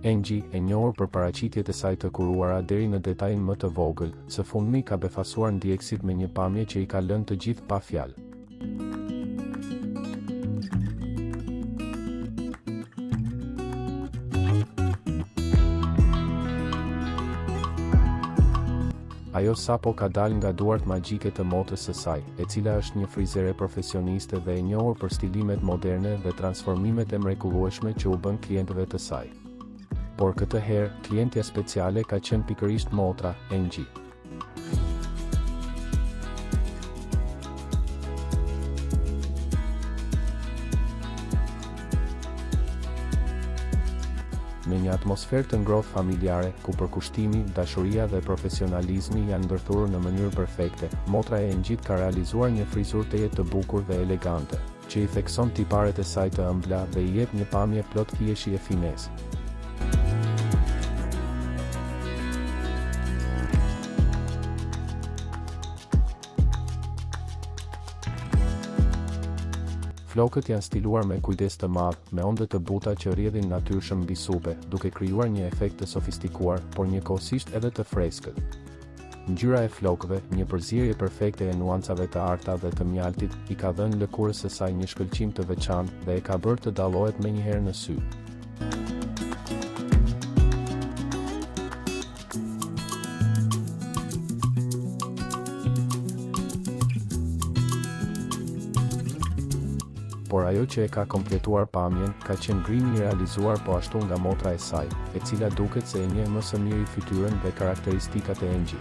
Angie, e njohur për paraqitjet e saj të kuruara deri në detajin më të vogël, së fundmi ka befasuar ndjekësit me një pamje që i ka lënë të gjithë pa fjalë. Ajo sapo ka dalë nga duart magjike të motrës së saj, e cila është një frizere profesioniste dhe e njohur për stilimet moderne dhe transformimet e mrekullueshme që u bën klientëve të saj. Por këtë herë, klientja speciale ka qenë pikërisht motra, Angie. Në një atmosferë të ngrohtë familjare, ku përkushtimi, dashuria dhe profesionalizmi janë ndërthurur në mënyrë perfekte, motra e Angie ka realizuar një frizurë teje të bukur dhe elegante, që i thekson tiparet e saj të ëmbla dhe i jep një pamje plot thjeshti e finesë. Flokët janë stiluar me kujdes të madh, me onde të buta që rrjedhin natyrshëm mbi supe, duke krijuar një efekt të sofistikuar, por njëkohësisht edhe të freskët. Ngjyra e flokëve, një përzierje perfekte e nuancave të arta dhe të mjaltit, i ka dhënë lëkurës së saj një shkëlqim të veçantë dhe e ka bërë të dallohet menjëherë në sy. Por ajo që e ka kompletuar pamjen, ka qenë grimi i realizuar po ashtu nga motra e saj, e cila duket se e njeh më së miri fytyrën dhe karakteristikat e Angie.